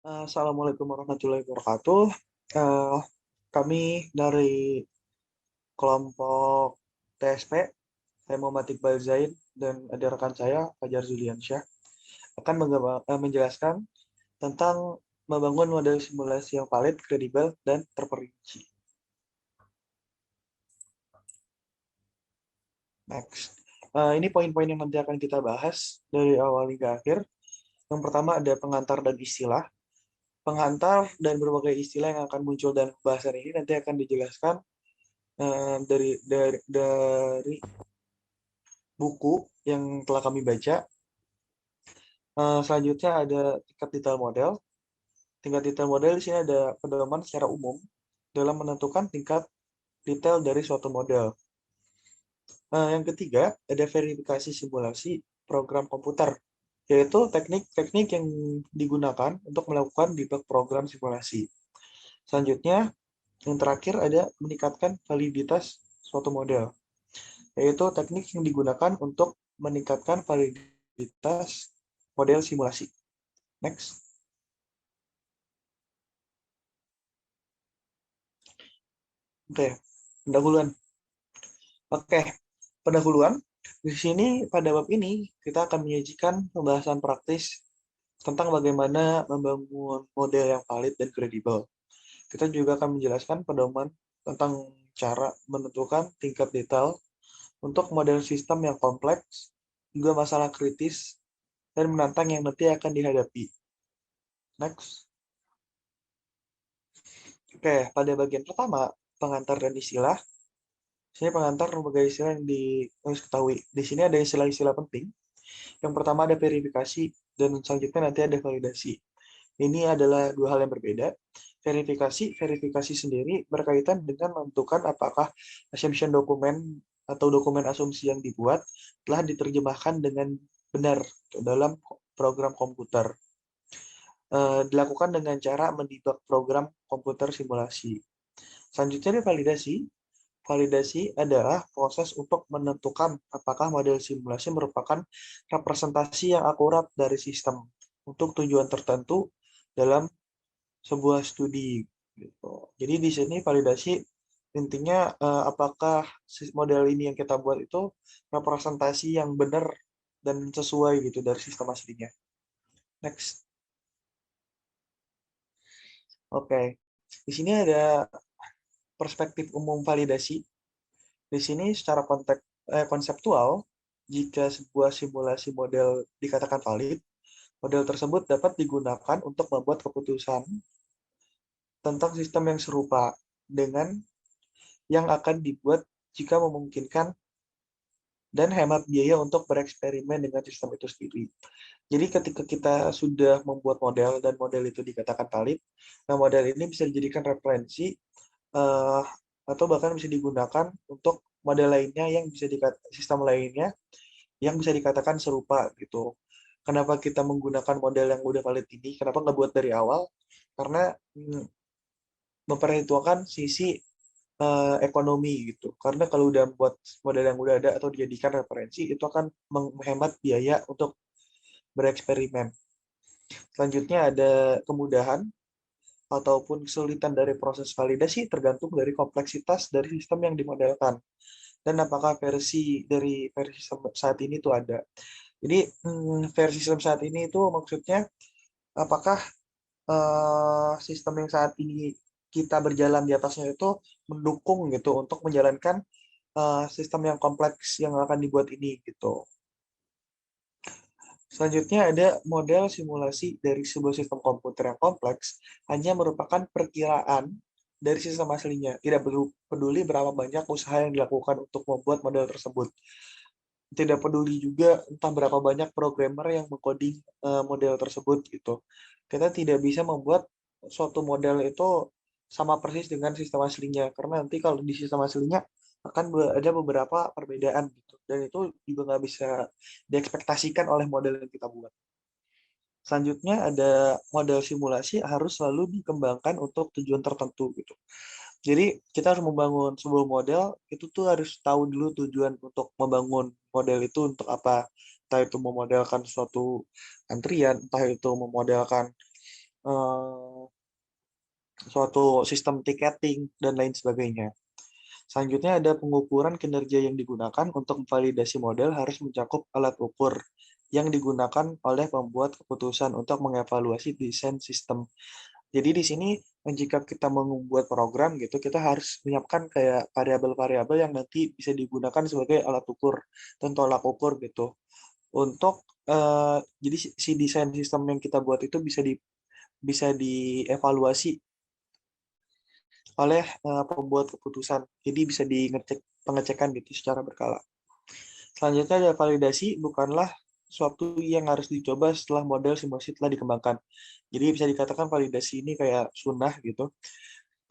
Assalamualaikum warahmatullahi wabarakatuh. Eh, Kami dari kelompok TSP, saya Muhammad Iqbal Zain dan ada rekan saya Fajar Zuliansyah akan menjelaskan tentang membangun model simulasi yang valid, kredibel, dan terperinci. Next. Ini poin-poin yang nanti akan kita bahas dari awal hingga akhir. Yang pertama ada pengantar dan istilah. Pengantar dan berbagai istilah yang akan muncul dalam pembahasan ini nanti akan dijelaskan dari buku yang telah kami baca. Selanjutnya ada tingkat detail model. Tingkat detail model di sini ada pedoman secara umum dalam menentukan tingkat detail dari suatu model. Yang ketiga ada verifikasi simulasi program komputer, yaitu teknik-teknik yang digunakan untuk melakukan debug program simulasi. Selanjutnya, yang terakhir ada meningkatkan validitas suatu model, yaitu teknik yang digunakan untuk meningkatkan validitas model simulasi. Next. Oke, pendahuluan. Oke, pendahuluan. Di sini pada bab ini kita akan menyajikan pembahasan praktis tentang bagaimana membangun model yang valid dan kredibel. Kita juga akan menjelaskan pedoman tentang cara menentukan tingkat detail untuk model sistem yang kompleks, juga masalah kritis dan menantang yang nanti akan dihadapi. Next. Oke, pada bagian pertama, pengantar dan istilah. Sini pengantar berbagai istilah yang harus ketahui. Di sini ada istilah-istilah penting. Yang pertama ada verifikasi, dan selanjutnya nanti ada validasi. Ini adalah dua hal yang berbeda. Verifikasi sendiri berkaitan dengan menentukan apakah assumption dokumen atau dokumen asumsi yang dibuat telah diterjemahkan dengan benar dalam program komputer. Dilakukan dengan cara mendebug program komputer simulasi. Selanjutnya ada validasi. Validasi adalah proses untuk menentukan apakah model simulasi merupakan representasi yang akurat dari sistem untuk tujuan tertentu dalam sebuah studi. Gitu. Jadi di sini validasi intinya apakah model ini yang kita buat itu representasi yang benar dan sesuai gitu dari sistem aslinya. Next. Oke. Di sini ada perspektif umum validasi. Di sini secara konseptual, jika sebuah simulasi model dikatakan valid, model tersebut dapat digunakan untuk membuat keputusan tentang sistem yang serupa dengan yang akan dibuat jika memungkinkan dan hemat biaya untuk bereksperimen dengan sistem itu sendiri. Jadi ketika kita sudah membuat model dan model itu dikatakan valid, nah model ini bisa dijadikan referensi uh, atau bahkan bisa digunakan untuk model lainnya yang bisa sistem lainnya yang bisa dikatakan serupa gitu. Kenapa kita menggunakan model yang udah valid ini? Kenapa nggak buat dari awal? Karena memperhitungkan sisi ekonomi gitu. Karena kalau udah buat model yang udah ada atau dijadikan referensi, itu akan menghemat biaya untuk bereksperimen. Selanjutnya ada kemudahan ataupun kesulitan dari proses validasi tergantung dari kompleksitas dari sistem yang dimodelkan dan apakah versi sistem saat ini itu ada. Jadi versi sistem saat ini itu maksudnya apakah sistem yang saat ini kita berjalan di atasnya itu mendukung gitu untuk menjalankan sistem yang kompleks yang akan dibuat ini gitu. Selanjutnya ada model simulasi dari sebuah sistem komputer yang kompleks hanya merupakan perkiraan dari sistem aslinya. Tidak peduli berapa banyak usaha yang dilakukan untuk membuat model tersebut. Tidak peduli juga entah berapa banyak programmer yang mengcoding model tersebut gitu. Kita tidak bisa membuat suatu model itu sama persis dengan sistem aslinya karena nanti kalau di sistem aslinya akan ada beberapa perbedaan gitu dan itu juga nggak bisa diekspektasikan oleh model yang kita buat. Selanjutnya ada model simulasi harus selalu dikembangkan untuk tujuan tertentu gitu. Jadi kita harus membangun sebuah model itu tuh harus tahu dulu tujuan untuk membangun model itu untuk apa. Entah itu memodelkan suatu antrian, entah itu memodelkan eh, suatu sistem tiketing, dan lain sebagainya. Selanjutnya ada pengukuran kinerja yang digunakan untuk memvalidasi model harus mencakup alat ukur yang digunakan oleh pembuat keputusan untuk mengevaluasi desain sistem. Jadi di sini jika kita membuat program gitu, kita harus menyiapkan kayak variabel-variabel yang nanti bisa digunakan sebagai alat ukur dan tolak ukur gitu. Untuk jadi si desain sistem yang kita buat itu bisa dievaluasi oleh pembuat keputusan. Jadi bisa pengecekan gitu secara berkala. Selanjutnya ada validasi, bukanlah suatu yang harus dicoba setelah model simulasi telah dikembangkan. Jadi bisa dikatakan validasi ini kayak sunnah gitu.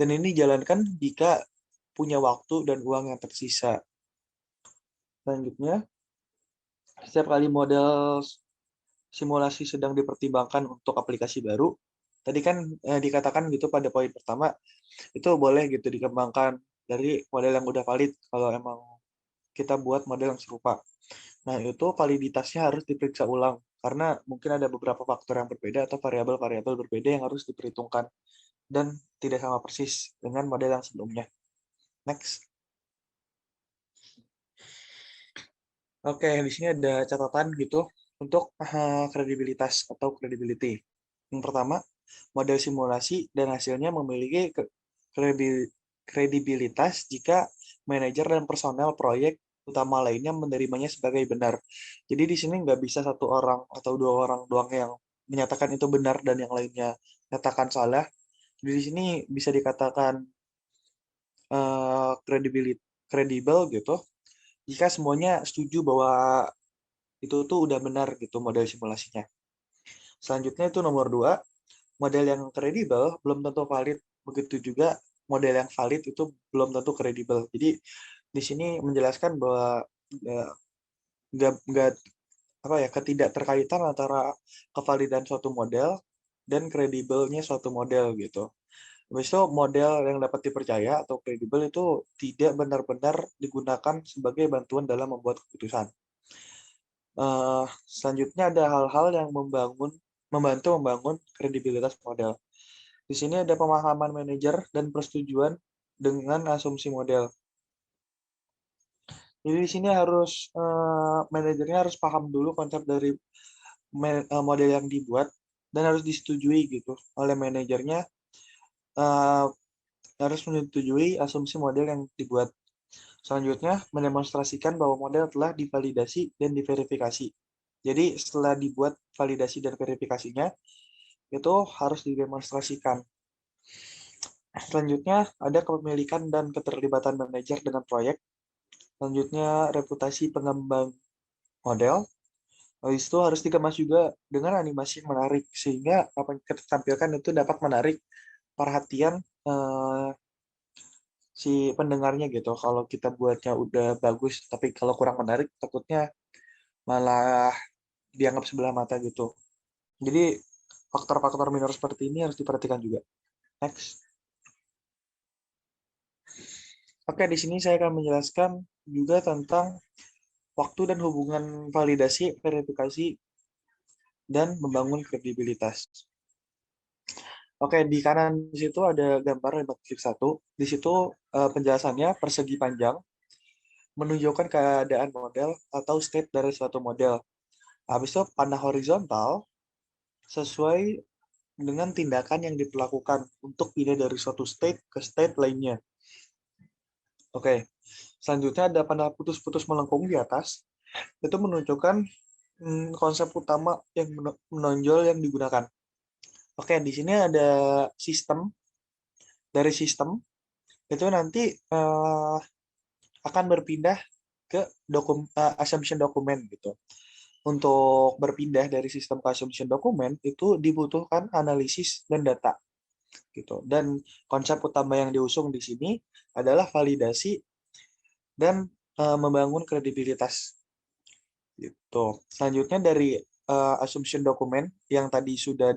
Dan ini dijalankan jika punya waktu dan uang yang tersisa. Selanjutnya, setiap kali model simulasi sedang dipertimbangkan untuk aplikasi baru, tadi kan dikatakan gitu pada poin pertama, itu boleh gitu dikembangkan dari model yang udah valid kalau emang kita buat model yang serupa. Nah, itu validitasnya harus diperiksa ulang karena mungkin ada beberapa faktor yang berbeda atau variabel-variabel berbeda yang harus diperhitungkan dan tidak sama persis dengan model yang sebelumnya. Next. Oke, di sini ada catatan gitu untuk kredibilitas atau credibility. Yang pertama, model simulasi dan hasilnya memiliki kredibilitas jika manajer dan personel proyek utama lainnya menerimanya sebagai benar. Jadi di sini nggak bisa satu orang atau dua orang doang yang menyatakan itu benar dan yang lainnya nyatakan salah. Jadi di sini bisa dikatakan kredibel gitu jika semuanya setuju bahwa itu tuh udah benar gitu model simulasinya. Selanjutnya itu nomor 2, model yang kredibel belum tentu valid. Begitu juga model yang valid itu belum tentu kredibel. Jadi di sini menjelaskan bahwa nggak apa ya ketidakterkaitan antara kevalidan suatu model dan kredibelnya suatu model gitu. Habis itu model yang dapat dipercaya atau kredibel itu tidak benar-benar digunakan sebagai bantuan dalam membuat keputusan. Selanjutnya ada hal-hal yang membantu membangun kredibilitas model. Di sini ada pemahaman manajer dan persetujuan dengan asumsi model. Jadi di sini harus manajernya harus paham dulu konsep dari model yang dibuat dan harus disetujui gitu oleh manajernya, uh, harus menyetujui asumsi model yang dibuat. Selanjutnya, mendemonstrasikan bahwa model telah divalidasi dan diverifikasi. Jadi setelah dibuat validasi dan verifikasinya, itu harus didemonstrasikan. Selanjutnya, ada kepemilikan dan keterlibatan manajer dengan proyek. Selanjutnya, reputasi pengembang model. Habis itu harus dikemas juga dengan animasi yang menarik, sehingga apa yang kita tampilkan itu dapat menarik perhatian si pendengarnya gitu. Kalau kita buatnya udah bagus, tapi kalau kurang menarik, takutnya malah dianggap sebelah mata gitu. Jadi faktor-faktor minor seperti ini harus diperhatikan juga. Next. Oke, di sini saya akan menjelaskan juga tentang waktu dan hubungan validasi, verifikasi, dan membangun kredibilitas. Oke, di kanan di situ ada gambar lembar klik 1. Di situ penjelasannya persegi panjang menunjukkan keadaan model atau state dari suatu model. Habis itu panah horizontal sesuai dengan tindakan yang diperlakukan untuk pindah dari suatu state ke state lainnya. Oke, selanjutnya ada panah putus-putus melengkung di atas. Itu menunjukkan konsep utama yang menonjol yang digunakan. Oke, di sini ada sistem. Dari sistem, itu nanti akan berpindah ke assumption dokumen gitu. Untuk berpindah dari sistem ke assumption dokumen, itu dibutuhkan analisis dan data. Gitu. Dan konsep utama yang diusung di sini adalah validasi dan membangun kredibilitas. Gitu. Selanjutnya dari assumption dokumen yang tadi sudah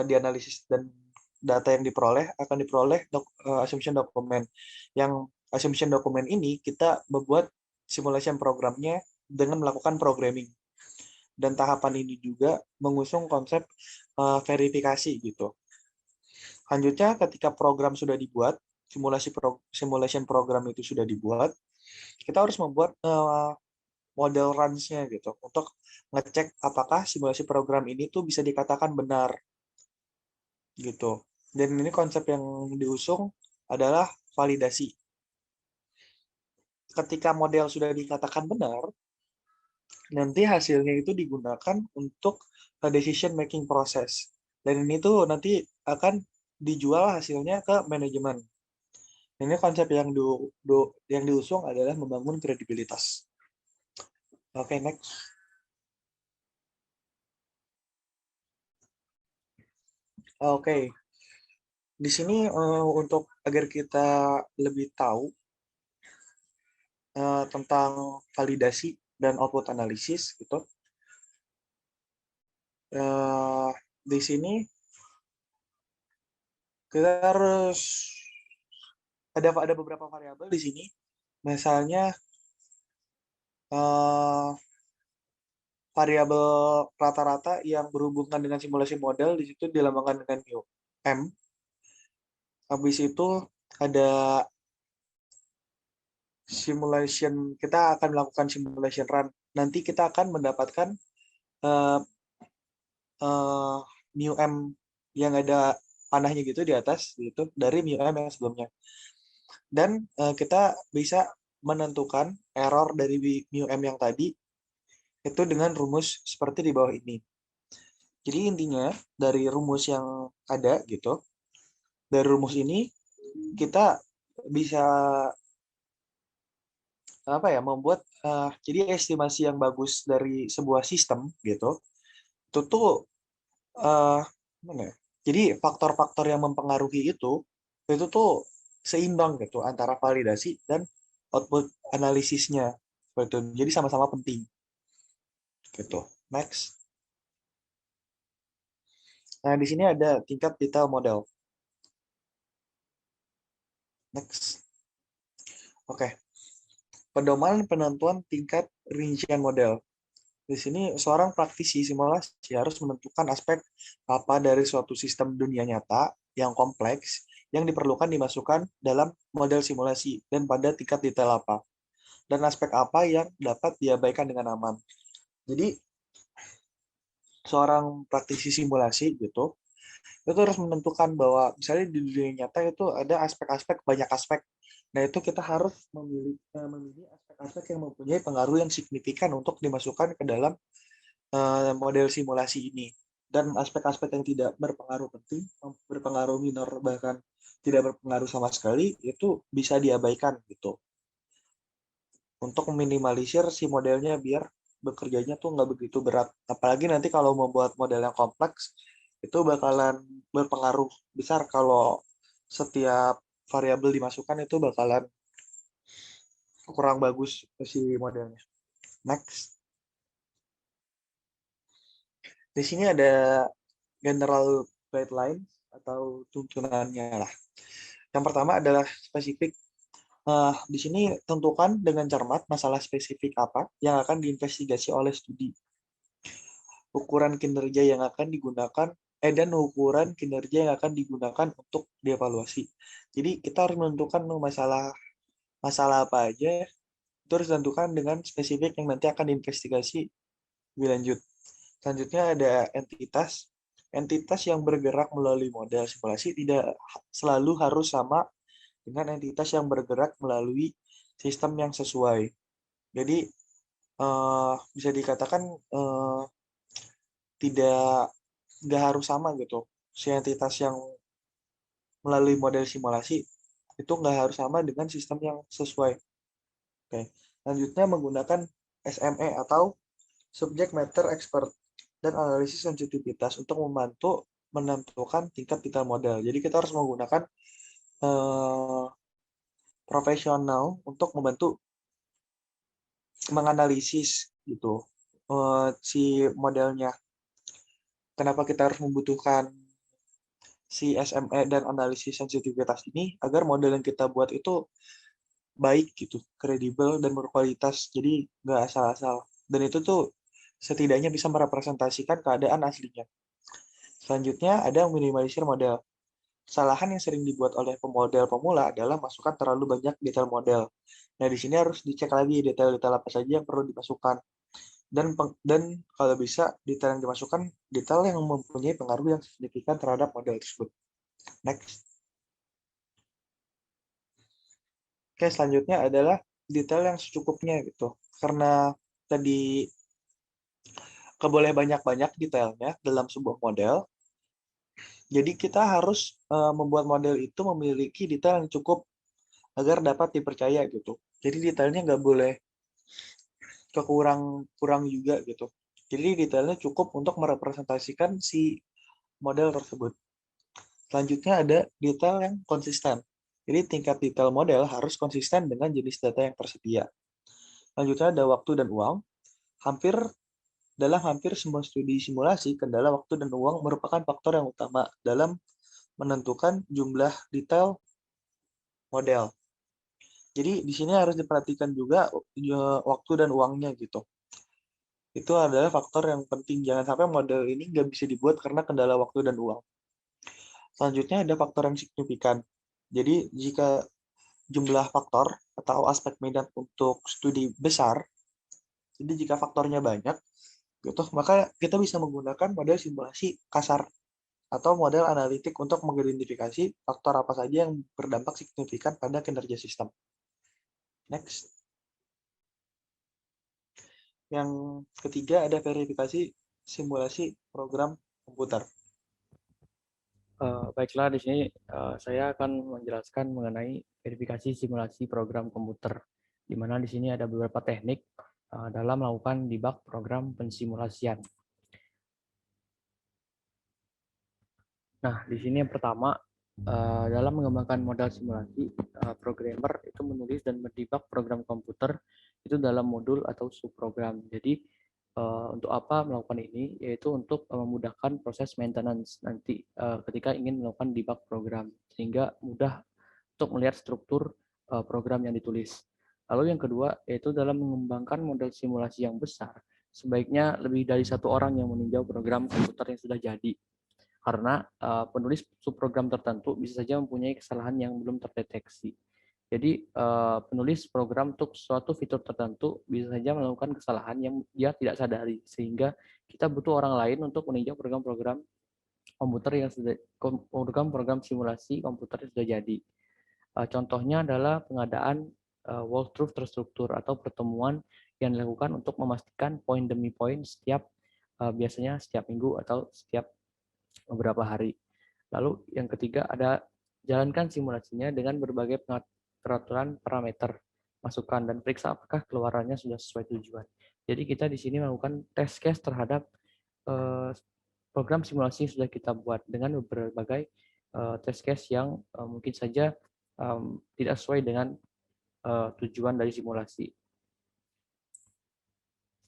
dianalisis dan data yang diperoleh akan diperoleh assumption dokumen. Yang assumption dokumen ini kita membuat simulation programnya dengan melakukan programming. Dan tahapan ini juga mengusung konsep verifikasi gitu. Selanjutnya, ketika program sudah dibuat, simulation program itu sudah dibuat, kita harus membuat model runs-nya gitu untuk ngecek apakah simulasi program ini tuh bisa dikatakan benar gitu. Dan ini konsep yang diusung adalah validasi. Ketika model sudah dikatakan benar, nanti hasilnya itu digunakan untuk decision making process. Dan ini tuh nanti akan dijual hasilnya ke manajemen. Ini konsep yang diusung adalah membangun kredibilitas. Oke, next. Oke, di sini untuk agar kita lebih tahu tentang validasi dan output analisis gitu. Di sini kita harus ada beberapa variabel di sini. Misalnya variabel rata-rata yang berhubungan dengan simulasi model di situ dilambangkan dengan mu m. Habis itu ada simulation, kita akan melakukan simulation run. Nanti kita akan mendapatkan uh, mu m yang ada panahnya gitu di atas gitu dari mu m yang sebelumnya. Dan kita bisa menentukan error dari mu m yang tadi itu dengan rumus seperti di bawah ini. Jadi intinya dari rumus yang ada gitu, dari rumus ini kita bisa apa ya membuat jadi estimasi yang bagus dari sebuah sistem gitu. Itu tuh mana ya? Jadi faktor-faktor yang mempengaruhi itu tuh seimbang gitu antara validasi dan output analisisnya. Seperti itu. Jadi sama-sama penting gitu. Next. Nah, di sini ada tingkat detail model. Next. Oke. Pedoman penentuan tingkat rincian model. Di sini seorang praktisi simulasi harus menentukan aspek apa dari suatu sistem dunia nyata yang kompleks yang diperlukan dimasukkan dalam model simulasi dan pada tingkat detail apa. Dan aspek apa yang dapat diabaikan dengan aman. Jadi seorang praktisi simulasi gitu itu harus menentukan bahwa misalnya di dunia nyata itu ada aspek-aspek banyak aspek. Nah itu kita harus memilih aspek-aspek yang mempunyai pengaruh yang signifikan untuk dimasukkan ke dalam model simulasi ini. Dan aspek-aspek yang tidak berpengaruh penting, berpengaruh minor bahkan tidak berpengaruh sama sekali itu bisa diabaikan gitu. Untuk meminimalisir si modelnya biar bekerjanya tuh nggak begitu berat. Apalagi nanti kalau membuat model yang kompleks, itu bakalan berpengaruh besar kalau setiap variabel dimasukkan itu bakalan kurang bagus si modelnya. Next. Di sini ada general guideline atau tuntunannya lah. Yang pertama adalah spesifik. Di sini tentukan dengan cermat masalah spesifik apa yang akan diinvestigasi oleh studi. Ukuran kinerja yang akan digunakan dan ukuran kinerja yang akan digunakan untuk dievaluasi. Jadi kita harus menentukan masalah apa aja, itu harus ditentukan dengan spesifik yang nanti akan diinvestigasi lebih lanjut. Selanjutnya ada entitas. Entitas yang bergerak melalui model simulasi tidak selalu harus sama dengan entitas yang bergerak melalui sistem yang sesuai. Jadi bisa dikatakan tidak nggak harus sama gitu. Si entitas yang melalui model simulasi itu nggak harus sama dengan sistem yang sesuai. Oke. Selanjutnya menggunakan SME atau Subject Matter Expert dan analisis sensitivitas untuk membantu menentukan tingkat detail model. Jadi kita harus menggunakan eh, profesional untuk membantu menganalisis gitu si modelnya. Kenapa kita harus membutuhkan si SME dan analisis sensitivitas ini agar model yang kita buat itu baik gitu, kredibel dan berkualitas. Jadi nggak asal-asal. Dan itu tuh setidaknya bisa merepresentasikan keadaan aslinya. Selanjutnya ada meminimalisir model. Kesalahan yang sering dibuat oleh pemodel pemula adalah masukkan terlalu banyak detail model. Nah, di sini harus dicek lagi detail-detail apa saja yang perlu dimasukkan. Dan kalau bisa, detail yang dimasukkan, detail yang mempunyai pengaruh yang signifikan terhadap model tersebut. Next. Oke, selanjutnya adalah detail yang secukupnya gitu. Karena tadi keboleh banyak-banyak detailnya dalam sebuah model, jadi kita harus membuat model itu memiliki detail yang cukup agar dapat dipercaya gitu. Jadi detailnya nggak boleh kurang juga gitu. Jadi detailnya cukup untuk merepresentasikan si model tersebut. Selanjutnya ada detail yang konsisten. Jadi tingkat detail model harus konsisten dengan jenis data yang tersedia. Selanjutnya ada waktu dan uang. Dalam hampir semua studi simulasi, kendala waktu dan uang merupakan faktor yang utama dalam menentukan jumlah detail model. Jadi di sini harus diperhatikan juga waktu dan uangnya gitu. Itu adalah faktor yang penting. Jangan sampai model ini nggak bisa dibuat karena kendala waktu dan uang. Selanjutnya ada faktor yang signifikan. Jadi jika jumlah faktor atau aspek minat untuk studi besar, jadi jika faktornya banyak, gitu, maka kita bisa menggunakan model simulasi kasar atau model analitik untuk mengidentifikasi faktor apa saja yang berdampak signifikan pada kinerja sistem. Next. Yang ketiga ada verifikasi simulasi program komputer. Baiklah, di sini saya akan menjelaskan mengenai verifikasi simulasi program komputer, di mana di sini ada beberapa teknik dalam melakukan debug program pensimulasian. Nah, di sini yang pertama, dalam mengembangkan model simulasi, programmer itu menulis dan mendebug program komputer itu dalam modul atau subprogram. Jadi, untuk apa melakukan ini? Yaitu untuk memudahkan proses maintenance nanti ketika ingin melakukan debug program, sehingga mudah untuk melihat struktur program yang ditulis. Lalu yang kedua, yaitu dalam mengembangkan model simulasi yang besar, sebaiknya lebih dari satu orang yang meninjau program komputer yang sudah jadi. Karena penulis subprogram tertentu bisa saja mempunyai kesalahan yang belum terdeteksi. Jadi penulis program untuk suatu fitur tertentu bisa saja melakukan kesalahan yang dia tidak sadari, sehingga kita butuh orang lain untuk meninjau program-program komputer yang sudah program simulasi komputer yang sudah jadi. Contohnya adalah pengadaan walkthrough terstruktur atau pertemuan yang dilakukan untuk memastikan poin demi poin biasanya setiap minggu atau setiap beberapa hari. Lalu yang ketiga ada jalankan simulasinya dengan berbagai peraturan parameter, masukkan dan periksa apakah keluarannya sudah sesuai tujuan. Jadi kita di sini melakukan test case terhadap program simulasi yang sudah kita buat dengan berbagai test case yang mungkin saja tidak sesuai dengan tujuan dari simulasi.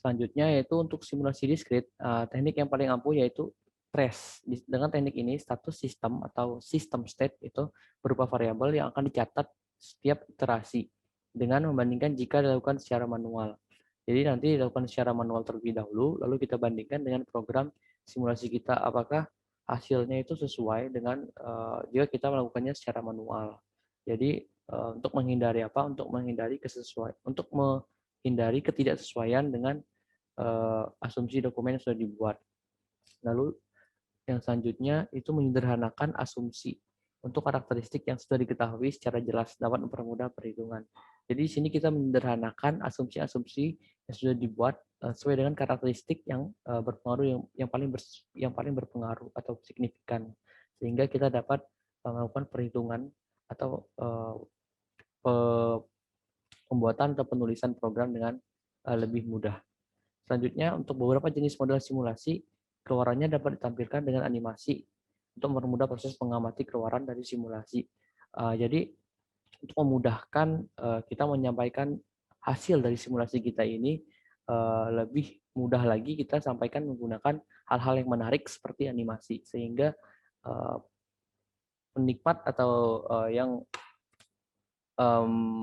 Selanjutnya yaitu untuk simulasi diskrit, teknik yang paling ampuh yaitu trace. Dengan teknik ini, status sistem atau system state itu berupa variabel yang akan dicatat setiap iterasi dengan membandingkan jika dilakukan secara manual. Jadi nanti dilakukan secara manual terlebih dahulu, lalu kita bandingkan dengan program simulasi kita apakah hasilnya itu sesuai dengan jika kita melakukannya secara manual. Jadi untuk menghindari apa? Untuk menghindari ketidaksesuaian dengan asumsi dokumen yang sudah dibuat. Lalu yang selanjutnya itu menyederhanakan asumsi untuk karakteristik yang sudah diketahui secara jelas dapat mempermudah perhitungan. Jadi di sini kita menyederhanakan asumsi-asumsi yang sudah dibuat sesuai dengan karakteristik yang berpengaruh yang paling berpengaruh atau signifikan, sehingga kita dapat melakukan perhitungan atau pembuatan atau penulisan program dengan lebih mudah. Selanjutnya, untuk beberapa jenis model simulasi, keluarannya dapat ditampilkan dengan animasi untuk mempermudah proses mengamati keluaran dari simulasi. Jadi, untuk memudahkan kita menyampaikan hasil dari simulasi kita ini, lebih mudah lagi kita sampaikan menggunakan hal-hal yang menarik seperti animasi, sehingga penikmat atau yang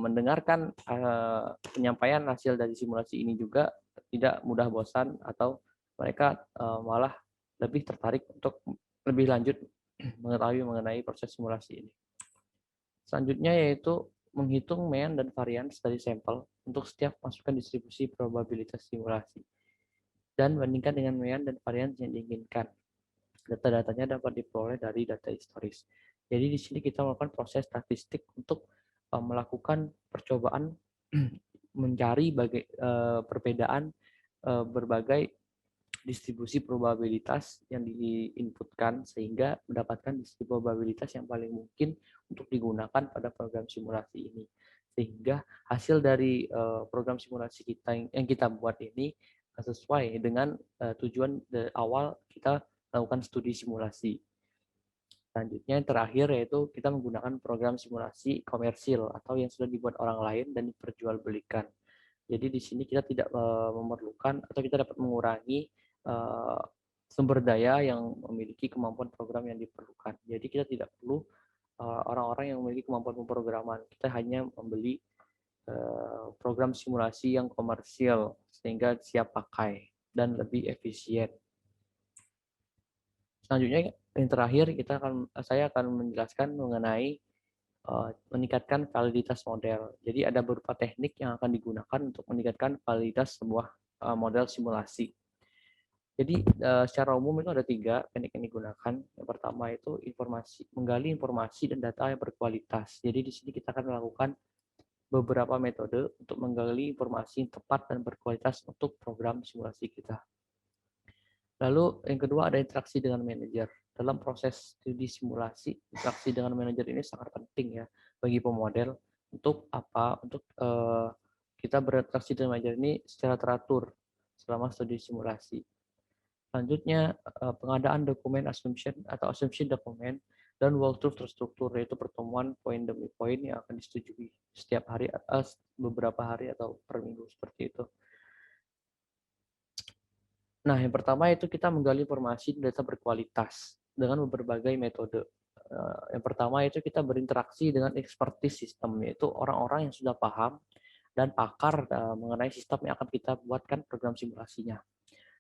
mendengarkan penyampaian hasil dari simulasi ini juga tidak mudah bosan atau mereka malah lebih tertarik untuk lebih lanjut mengetahui mengenai proses simulasi ini. Selanjutnya yaitu menghitung mean dan varians dari sampel untuk setiap masukan distribusi probabilitas simulasi dan bandingkan dengan mean dan varians yang diinginkan. Data-datanya dapat diperoleh dari data historis. Jadi di sini kita melakukan proses statistik untuk melakukan percobaan mencari perbedaan berbagai distribusi probabilitas yang diinputkan sehingga mendapatkan distribusi probabilitas yang paling mungkin untuk digunakan pada program simulasi ini. Sehingga hasil dari program simulasi kita yang kita buat ini sesuai dengan tujuan dari awal kita melakukan studi simulasi. Selanjutnya yang terakhir yaitu kita menggunakan program simulasi komersil atau yang sudah dibuat orang lain dan diperjualbelikan. Jadi di sini kita tidak memerlukan atau kita dapat mengurangi sumber daya yang memiliki kemampuan program yang diperlukan. Jadi kita tidak perlu orang-orang yang memiliki kemampuan pemrograman. Kita hanya membeli program simulasi yang komersial sehingga siap pakai dan lebih efisien. Selanjutnya yang terakhir saya akan menjelaskan mengenai meningkatkan validitas model. Jadi ada beberapa teknik yang akan digunakan untuk meningkatkan validitas sebuah model simulasi. Jadi secara umum itu ada 3 teknik yang digunakan. Yang pertama itu menggali informasi dan data yang berkualitas. Jadi di sini kita akan melakukan beberapa metode untuk menggali informasi yang tepat dan berkualitas untuk program simulasi kita. Lalu yang kedua ada interaksi dengan manajer. Dalam proses studi simulasi, interaksi dengan manajer ini sangat penting ya bagi pemodel. Untuk apa? Untuk kita berinteraksi dengan manajer ini secara teratur selama studi simulasi. Selanjutnya pengadaan dokumen assumption atau assumption dokumen dan walkthrough terstruktur, yaitu pertemuan poin demi poin yang akan disetujui setiap hari atau beberapa hari atau per minggu seperti itu. Nah, yang pertama itu kita menggali informasi dan data berkualitas dengan berbagai metode. Yang pertama itu kita berinteraksi dengan expertise sistem, yaitu orang-orang yang sudah paham dan pakar mengenai sistem yang akan kita buatkan program simulasinya.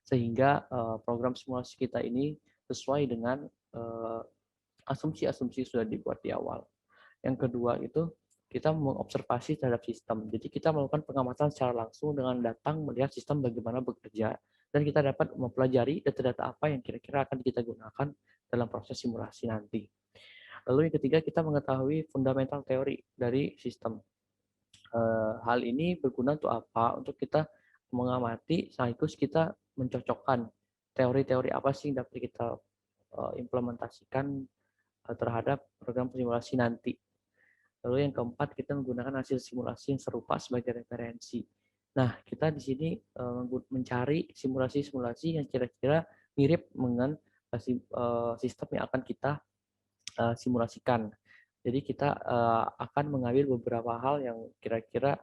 Sehingga program simulasi kita ini sesuai dengan asumsi-asumsi sudah dibuat di awal. Yang kedua itu kita mengobservasi terhadap sistem. Jadi kita melakukan pengamatan secara langsung dengan datang melihat sistem bagaimana bekerja dan kita dapat mempelajari data-data apa yang kira-kira akan kita gunakan dalam proses simulasi nanti. Lalu yang ketiga kita mengetahui fundamental teori dari sistem. Hal ini berguna untuk apa? Untuk kita mengamati sekaligus kita mencocokkan teori-teori apa sih yang dapat kita implementasikan terhadap program simulasi nanti. Lalu yang keempat, kita menggunakan hasil simulasi yang serupa sebagai referensi. Nah, kita di sini mencari simulasi-simulasi yang kira-kira mirip dengan sistem yang akan kita simulasikan. Jadi kita akan mengambil beberapa hal yang kira-kira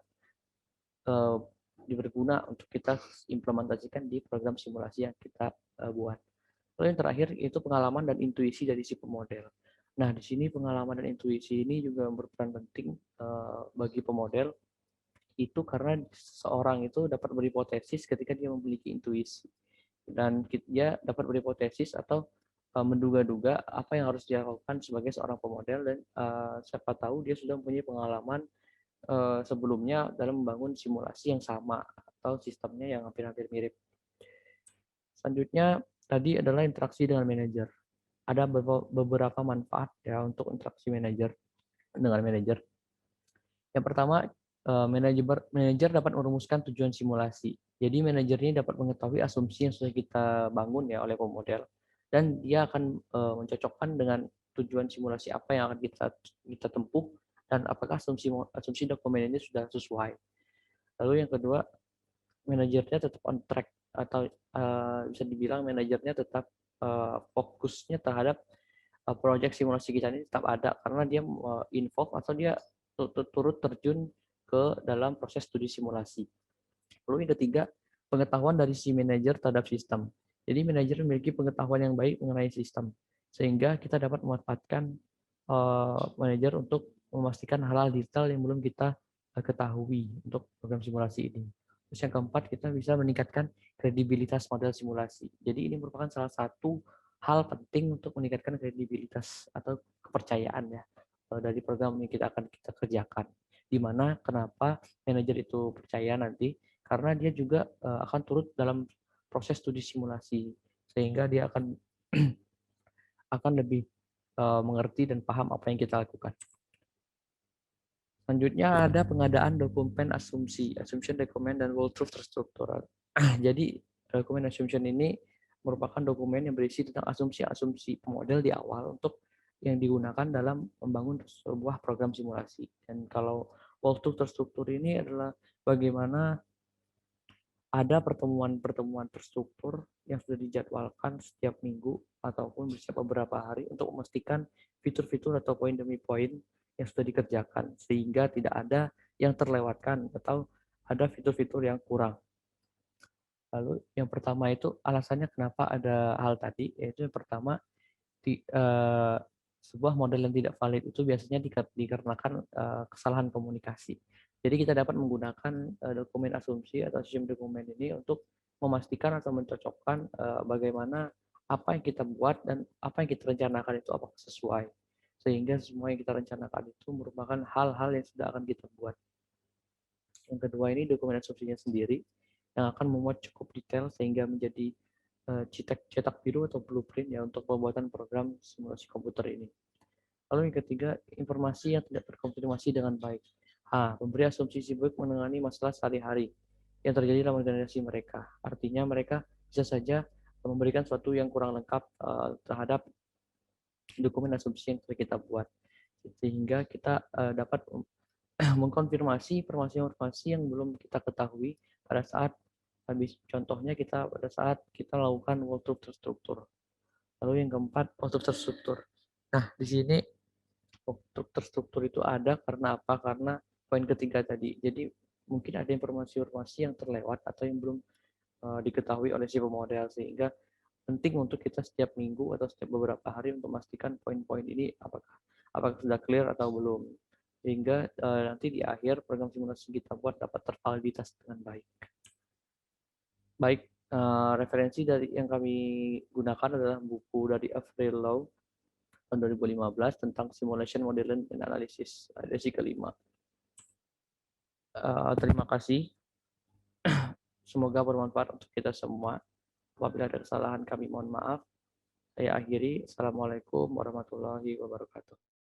berguna untuk kita implementasikan di program simulasi yang kita buat. Lalu yang terakhir itu pengalaman dan intuisi dari si pemodel. Nah, di sini pengalaman dan intuisi ini juga berperan penting bagi pemodel itu karena seorang itu dapat berhipotesis ketika dia memiliki intuisi dan dia dapat berhipotesis atau menduga-duga apa yang harus dia lakukan sebagai seorang pemodel dan siapa tahu dia sudah mempunyai pengalaman sebelumnya dalam membangun simulasi yang sama atau sistemnya yang hampir-hampir mirip. Selanjutnya tadi adalah interaksi dengan manajer. Ada beberapa manfaat ya untuk interaksi manajer dengan manajer. Yang pertama, manajer dapat merumuskan tujuan simulasi. Jadi manajer ini dapat mengetahui asumsi yang sudah kita bangun ya oleh pemodel dan dia akan mencocokkan dengan tujuan simulasi apa yang akan kita tempuh dan apakah asumsi dokumen ini sudah sesuai. Lalu yang kedua, manajernya tetap on track atau bisa dibilang manajernya tetap fokusnya terhadap proyek simulasi kita ini tetap ada karena dia involve atau dia turut terjun ke dalam proses studi simulasi. Lalu yang ketiga, pengetahuan dari si manajer terhadap sistem. Jadi manajer memiliki pengetahuan yang baik mengenai sistem sehingga kita dapat memanfaatkan manajer untuk memastikan hal-hal detail yang belum kita ketahui untuk program simulasi ini. Terus yang keempat, kita bisa meningkatkan kredibilitas model simulasi. Jadi ini merupakan salah satu hal penting untuk meningkatkan kredibilitas atau kepercayaan ya dari program yang kita kerjakan. Di mana kenapa manajer itu percaya nanti karena dia juga akan turut dalam proses studi simulasi sehingga dia akan akan lebih mengerti dan paham apa yang kita lakukan. Selanjutnya ada pengadaan dokumen asumsi, assumption document dan world truth terstruktur. Jadi dokumen assumption ini merupakan dokumen yang berisi tentang asumsi-asumsi pemodel di awal untuk yang digunakan dalam membangun sebuah program simulasi. Dan kalau world truth terstruktur ini adalah bagaimana ada pertemuan-pertemuan terstruktur yang sudah dijadwalkan setiap minggu ataupun setiap beberapa hari untuk memastikan fitur-fitur atau poin demi poin yang sudah dikerjakan sehingga tidak ada yang terlewatkan atau ada fitur-fitur yang kurang. Lalu yang pertama itu alasannya kenapa ada hal tadi, yaitu yang pertama sebuah model yang tidak valid itu biasanya dikarenakan kesalahan komunikasi. Jadi kita dapat menggunakan dokumen asumsi atau sistem dokumen ini untuk memastikan atau mencocokkan bagaimana apa yang kita buat dan apa yang kita rencanakan itu apakah sesuai. Sehingga semua yang kita rencanakan itu merupakan hal-hal yang sudah akan kita buat. Yang kedua ini dokumen asumsinya sendiri yang akan memuat cukup detail sehingga menjadi cetak biru atau blueprint ya untuk pembuatan program simulasi komputer ini. Lalu yang ketiga, informasi yang tidak terkonfirmasi dengan baik. Pemberi asumsi sibuk menangani masalah sehari-hari yang terjadi dalam organisasi mereka. Artinya mereka bisa saja memberikan sesuatu yang kurang lengkap terhadap dokumen asumsi yang kita buat. Sehingga kita dapat mengkonfirmasi informasi-informasi yang belum kita ketahui pada saat contohnya kita pada saat kita lakukan workshop terstruktur. Lalu yang keempat, workshop terstruktur. Nah, di sini workshop terstruktur itu ada karena apa? Karena poin ketiga tadi. Jadi mungkin ada informasi-informasi yang terlewat atau yang belum diketahui oleh si pemodel sehingga penting untuk kita setiap minggu atau setiap beberapa hari untuk memastikan poin-poin ini apakah sudah clear atau belum sehingga nanti di akhir program simulasi kita buat dapat tervaliditas dengan baik. Baik, referensi dari yang kami gunakan adalah buku dari Avril Law tahun 2015 tentang Simulation Modeling and Analysis, edisi kelima. Terima kasih. Semoga bermanfaat untuk kita semua. Apabila ada kesalahan kami mohon maaf. Saya akhiri. Assalamualaikum warahmatullahi wabarakatuh.